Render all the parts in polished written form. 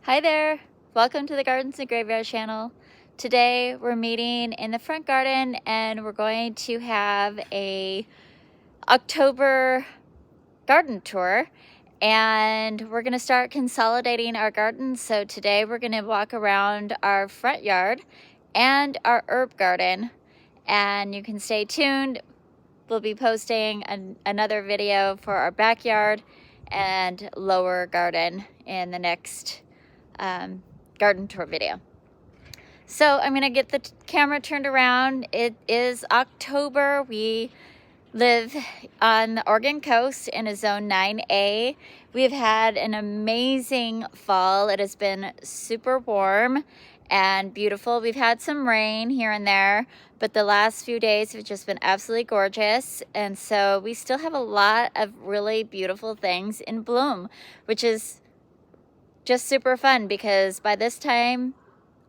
Hi there, welcome to the Gardens and Graveyard channel. Today we're meeting in the front garden and we're going to have a October garden tour, and we're going to start consolidating our gardens. So today we're going to walk around our front yard and our herb garden, and you can stay tuned. We'll be posting another video for our backyard and lower garden in the next garden tour video. So I'm gonna get the camera turned around. It is October. We live on the Oregon coast in a zone 9A. We've had an amazing fall. It has been super warm and beautiful. We've had some rain here and there, but the last few days have just been absolutely gorgeous. And so we still have a lot of really beautiful things in bloom, which is just super fun, because by this time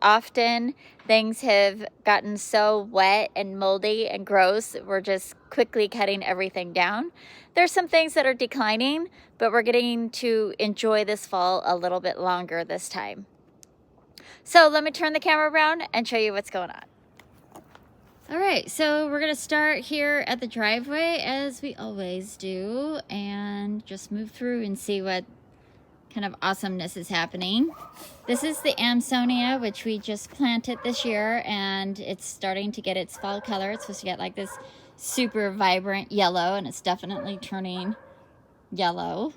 often things have gotten so wet and moldy and gross, we're just quickly cutting everything down. There's some things that are declining, but we're getting to enjoy this fall a little bit longer this time. So let me turn the camera around and show you what's going on. All right, so we're gonna start here at the driveway as we always do and just move through and see what kind of awesomeness is happening. This is the Amsonia, which we just planted this year, and it's starting to get its fall color. It's supposed to get like this super vibrant yellow, and it's definitely turning yellow.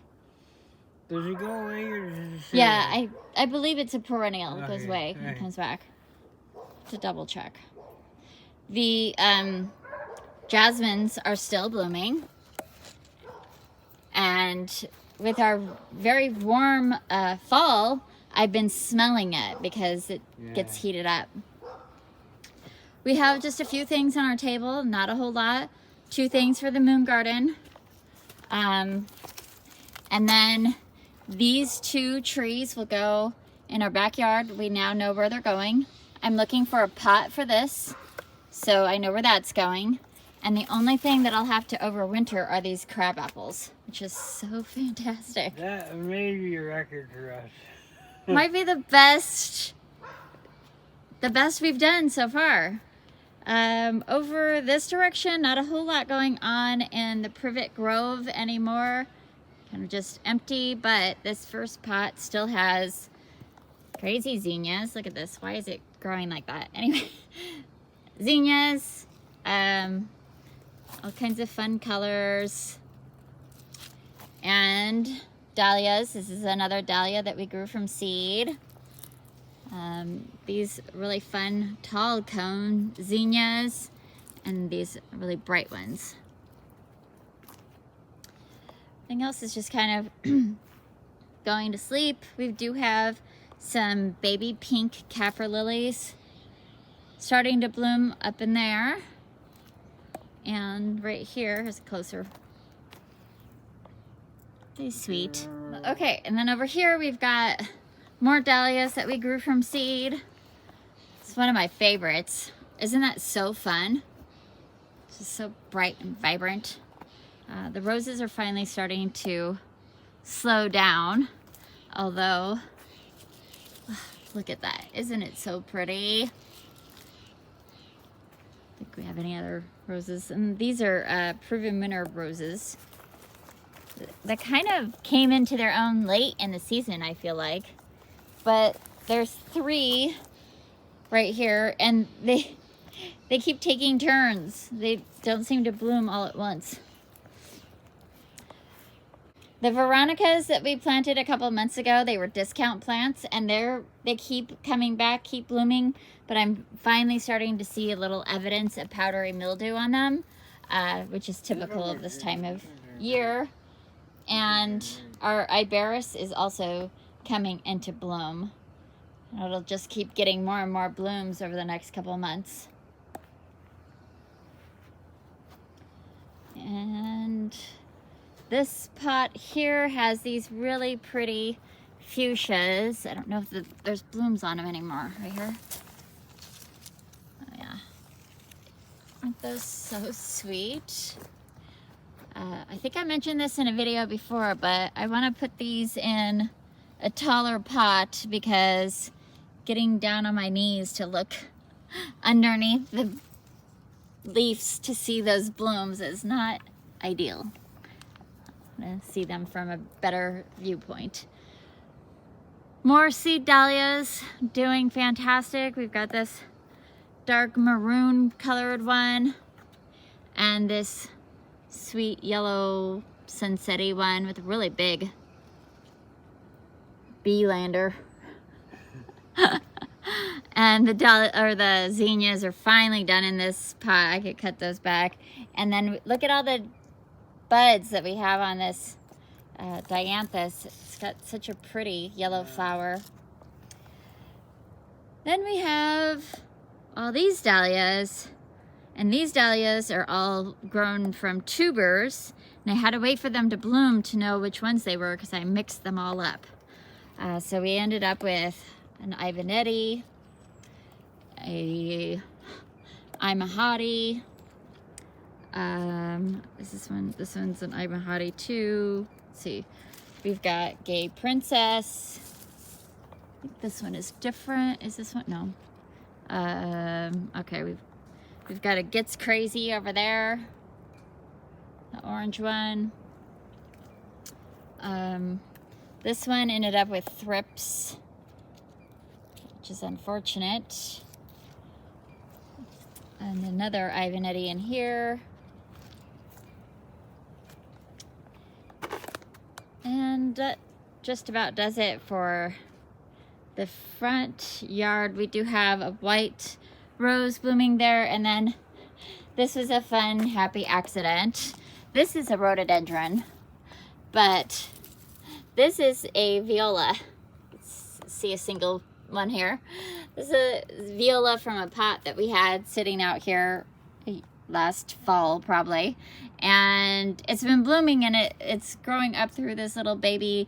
Does it go away or does it stay? Yeah, I believe it's a perennial. It goes Okay, away and alright. comes back. To double check. The jasmines are still blooming, and with our very warm fall, I've been smelling it because it gets heated up. We have just a few things on our table, not a whole lot. 2 things for the moon garden. And then these 2 trees will go in our backyard. We now know where they're going. I'm looking for a pot for this, so I know where that's going. And the only thing that I'll have to overwinter are these crab apples, which is so fantastic. That may be a record for us. Might be the best we've done so far. Over this direction, not a whole lot going on in the Privet Grove anymore. Kind of just empty, but this first pot still has crazy zinnias. Look at this. Why is it growing like that? Anyway, zinnias, all kinds of fun colors, and dahlias. This is another dahlia that we grew from seed. These really fun tall cone zinnias, and these really bright ones. Everything else is just kind of going to sleep. We do have some baby pink kaffir lilies starting to bloom up in there. And right here, here's a closer. Very sweet. Okay, and then over here we've got more dahlias that we grew from seed. It's one of my favorites. Isn't that so fun? It's just so bright and vibrant. The roses are finally starting to slow down, although, look at that. Isn't it so pretty? I think we have any other roses. And these are Proven Winter roses that kind of came into their own late in the season, I feel like. But there's 3 right here, and they keep taking turns. They don't seem to bloom all at once. The Veronicas that we planted a couple months ago, they were discount plants, and they keep coming back, keep blooming, but I'm finally starting to see a little evidence of powdery mildew on them, which is typical of this time of year. And our Iberis is also coming into bloom. It'll just keep getting more and more blooms over the next couple of months. And this pot here has these really pretty fuchsias. I don't know if there's blooms on them anymore. Right here. Oh yeah. Aren't those so sweet? I think I mentioned this in a video before, but I want to put these in a taller pot because getting down on my knees to look underneath the leaves to see those blooms is not ideal. I'm gonna see them from a better viewpoint. More seed dahlias doing fantastic. We've got this dark maroon colored one and this sweet yellow sunset-y one with a really big bee-lander. And the zinnias are finally done in this pot. I could cut those back. And then look at all the buds that we have on this dianthus. It's got such a pretty yellow flower. Then we have all these dahlias, and these dahlias are all grown from tubers, and I had to wait for them to bloom to know which ones they were because I mixed them all up. So we ended up with an Ivanetti, a Imahati. This one's an Imahati too. Let's see, we've got Gay Princess. I think this one is different. Is this one? No. Okay, we've got a Gets Crazy over there, the orange one. This one ended up with thrips, which is unfortunate. And another Ivanetti in here. And that just about does it for the front yard. We do have a white rose blooming there, and then this was a fun, happy accident. This is a rhododendron, but this is a viola. Let's see a single one here. This is a viola from a pot that we had sitting out here last fall probably, and it's been blooming, and it's growing up through this little baby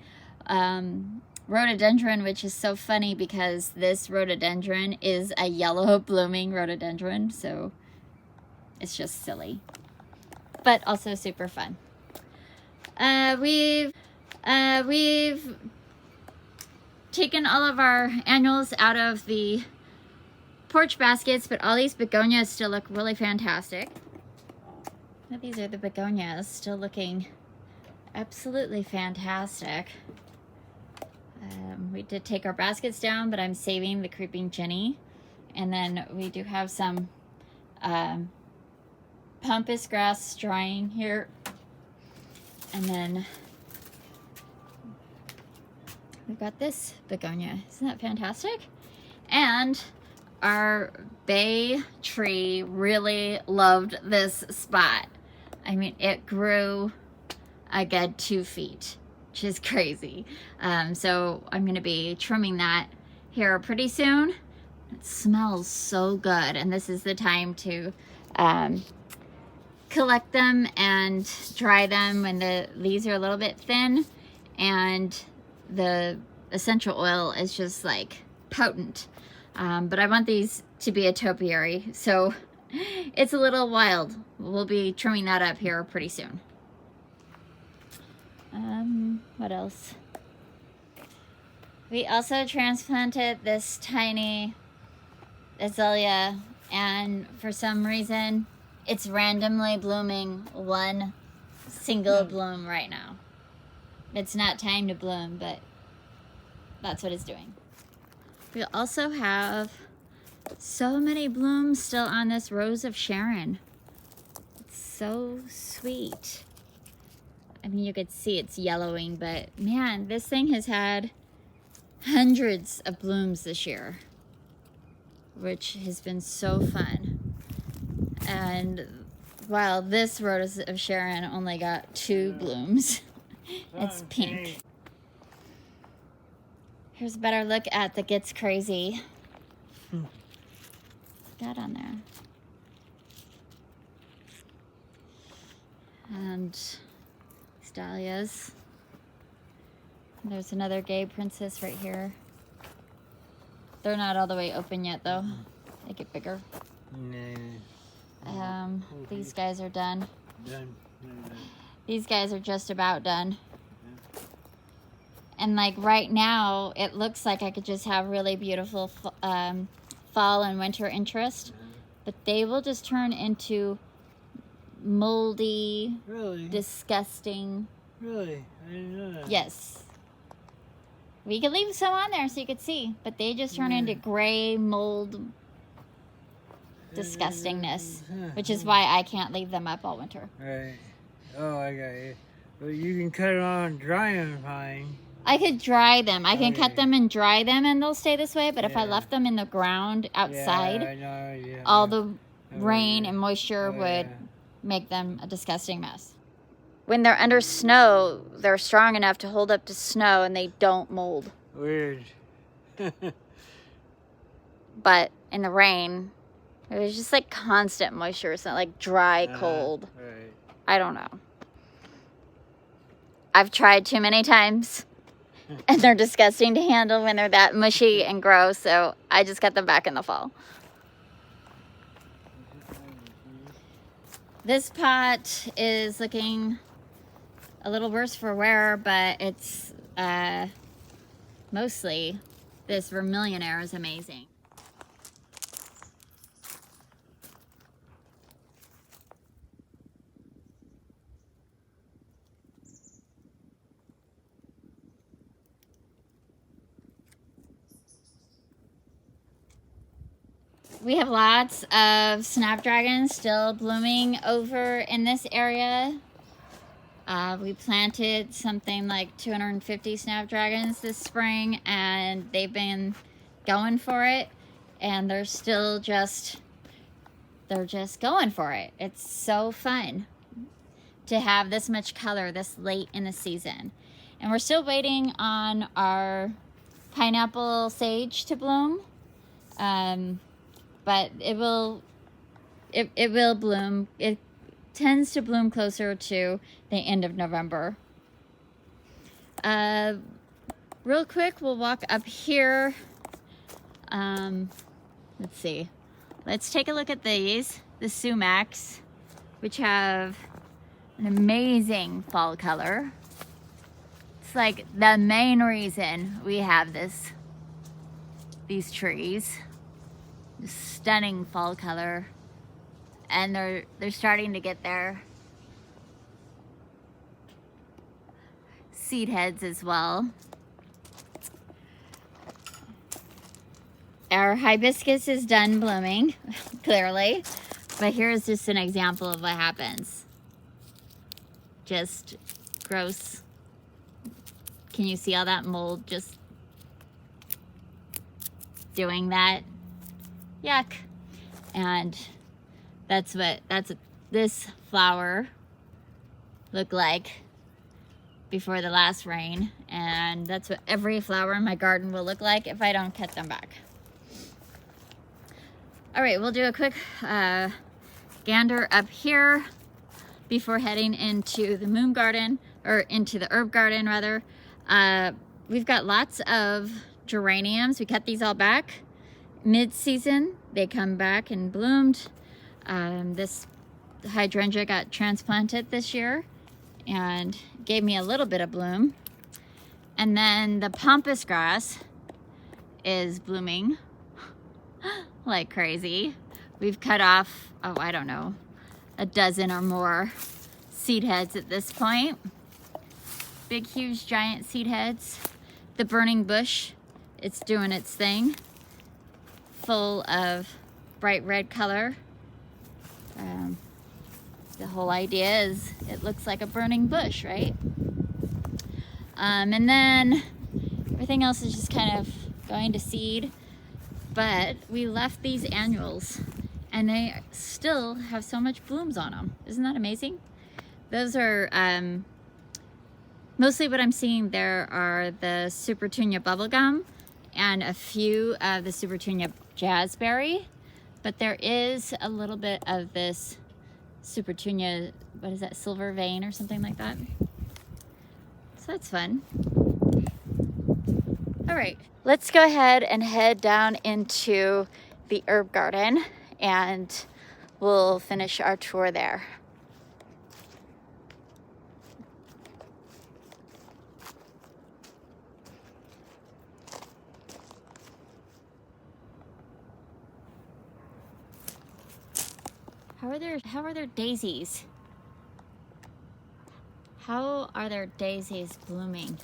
rhododendron, which is so funny because this rhododendron is a yellow blooming rhododendron, so it's just silly but also super fun. We've taken all of our annuals out of the porch baskets, but all these begonias still look really fantastic. These are the begonias still looking absolutely fantastic. We did take our baskets down, but I'm saving the creeping Jenny. And then we do have some pampas grass drying here. And then we've got this begonia. Isn't that fantastic? And our bay tree really loved this spot. I mean, it grew a good 2 feet, which is crazy. So I'm gonna be trimming that here pretty soon. It smells so good, and this is the time to collect them and dry them when the leaves are a little bit thin and the essential oil is just like potent. But I want these to be a topiary, so it's a little wild. We'll be trimming that up here pretty soon. What else? We also transplanted this tiny azalea, and for some reason it's randomly blooming one single bloom right now. It's not time to bloom, but that's what it's doing. We also have so many blooms still on this Rose of Sharon. It's so sweet. I mean, you could see it's yellowing, but man, this thing has had hundreds of blooms this year, which has been so fun. And while this Rose of Sharon only got 2 blooms, it's pink. Here's a better look at the Gets Crazy. Got on there. And dahlias. There's another Gay Princess right here. They're not all the way open yet though. They get bigger. These guys are done. These guys are just about done. And like right now, it looks like I could just have really beautiful fall and winter interest. But they will just turn into moldy, Really? disgusting. Really? I didn't know that. Yes. We could leave some on there so you could see. But they just turn into gray mold disgustingness. Which is why I can't leave them up all winter. Right. Oh, I got you. But you can cut it on and dry them fine. I could dry them. I can cut them and dry them and they'll stay this way. But if I left them in the ground outside, all the rain and moisture would make them a disgusting mess. When they're under snow, they're strong enough to hold up to snow and they don't mold. Weird. But in the rain, it was just like constant moisture. It's not like dry, cold. Right. I don't know. I've tried too many times. And they're disgusting to handle when they're that mushy and gross. So I just cut them back in the fall. This pot is looking a little worse for wear, but it's mostly this Vermillionaire is amazing. We have lots of snapdragons still blooming over in this area. We planted something like 250 snapdragons this spring and they've been going for it and they're just going for it. It's so fun to have this much color this late in the season. And we're still waiting on our pineapple sage to bloom. But it will bloom. It tends to bloom closer to the end of November. Real quick, we'll walk up here. Let's see. Let's take a look at these, the sumacs, which have an amazing fall color. It's like the main reason we have these trees. Stunning fall color, and they're starting to get their seed heads as well. Our hibiscus is done blooming, clearly, but here's just an example of what happens. Just gross. Can you see all that mold just doing that? Yuck. And that's what this flower looked like before the last rain, and that's what every flower in my garden will look like if I don't cut them back. All right, we'll do a quick gander up here before heading into the moon garden, or into the herb garden rather. We've got lots of geraniums. We cut these all back mid-season. They come back and bloomed. This hydrangea got transplanted this year and gave me a little bit of bloom. And then the pampas grass is blooming like crazy. We've cut off, oh, I don't know, a dozen or more seed heads at this point. Big, huge, giant seed heads. The burning bush, it's doing its thing. Full of bright red color. The whole idea is it looks like a burning bush, right? And then everything else is just kind of going to seed. But we left these annuals and they still have so much blooms on them. Isn't that amazing? Those are mostly what I'm seeing there are the Supertunia bubblegum and a few of the Supertunia jazzberry, but there is a little bit of this Supertunia, what is that, silver vein or something like that. So that's fun. All right, let's go ahead and head down into the herb garden and we'll finish our tour there. How are their daisies? How are their daisies blooming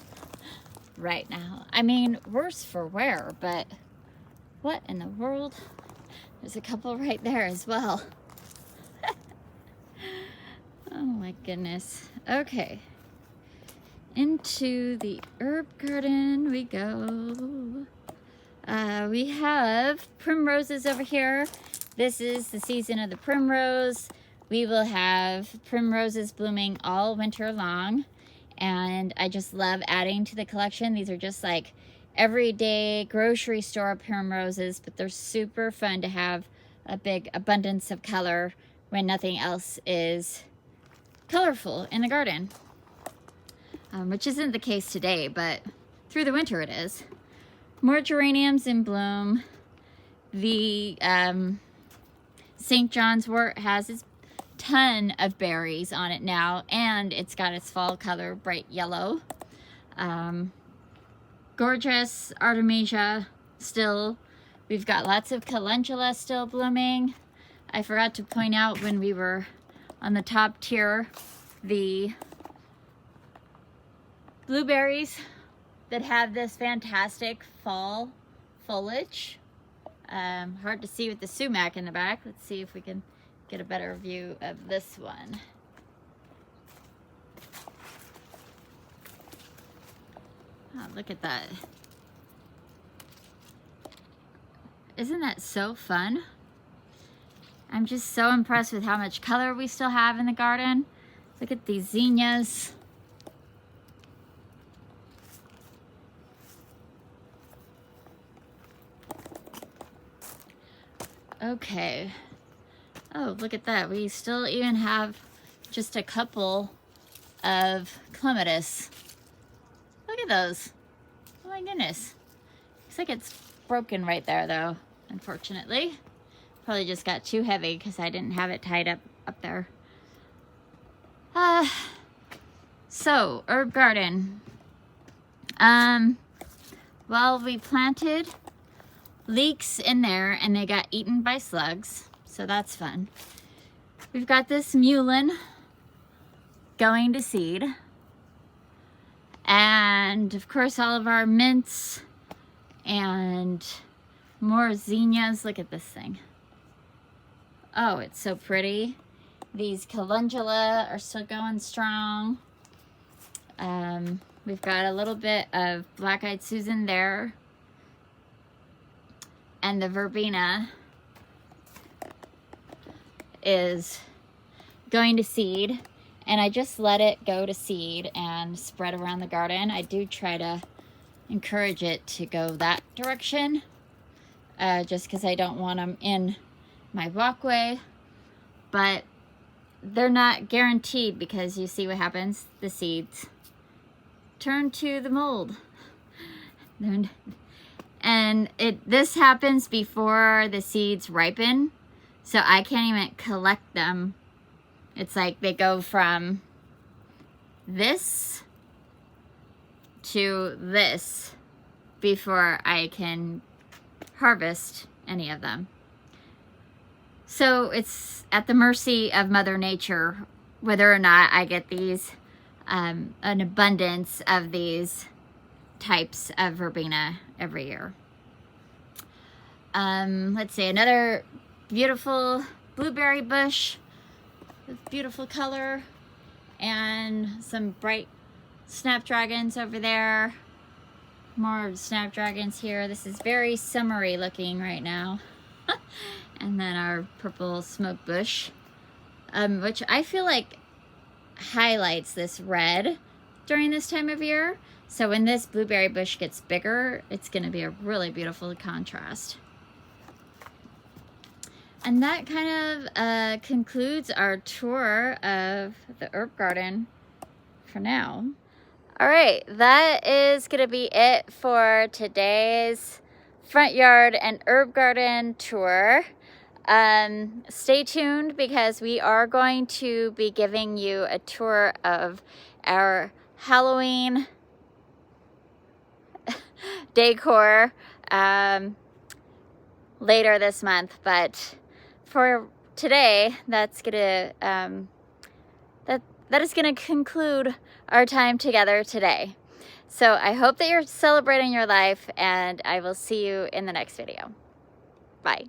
right now? I mean, worse for wear, but what in the world? There's a couple right there as well. Oh my goodness. Okay. Into the herb garden we go. We have primroses over here. This is the season of the primrose. We will have primroses blooming all winter long, and I just love adding to the collection. These are just like everyday grocery store primroses, but they're super fun to have a big abundance of color when nothing else is colorful in the garden, which isn't the case today, but through the winter it is. More geraniums in bloom. The St. John's wort has its ton of berries on it now, and it's got its fall color, bright yellow. Gorgeous Artemisia still. We've got lots of calendula still blooming. I forgot to point out when we were on the top tier, the blueberries that have this fantastic fall foliage. Hard to see with the sumac in the back. Let's see if we can get a better view of this one. Oh, look at that. Isn't that so fun? I'm just so impressed with how much color we still have in the garden. Look at these zinnias. Okay. Oh, look at that. We still even have just a couple of clematis. Look at those. Oh my goodness. Looks like it's broken right there though, unfortunately. Probably just got too heavy because I didn't have it tied up there. So, herb garden. Well, we planted leeks in there and they got eaten by slugs, so that's fun. We've got this mullein going to seed, and of course all of our mints and more zinnias. Look at this thing. Oh, it's so pretty. These calendula are still going strong. We've got a little bit of black-eyed Susan there. And the verbena is going to seed. And I just let it go to seed and spread around the garden. I do try to encourage it to go that direction. Just because I don't want them in my walkway. But they're not guaranteed, because you see what happens. The seeds turn to the mold. And this happens before the seeds ripen, so I can't even collect them. It's like they go from this to this before I can harvest any of them. So it's at the mercy of Mother Nature whether or not I get these, an abundance of these types of verbena every year. Let's see, another beautiful blueberry bush with beautiful color, and some bright snapdragons over there. More snapdragons here. This is very summery looking right now. And then our purple smoke bush, which I feel like highlights this red during this time of year. So when this blueberry bush gets bigger, it's going to be a really beautiful contrast. And that kind of concludes our tour of the herb garden for now. All right, that is going to be it for today's front yard and herb garden tour. Stay tuned, because we are going to be giving you a tour of our Halloween decor later this month. But for today, that's gonna that is gonna conclude our time together today. So I hope that you're celebrating your life, and I will see you in the next video. Bye.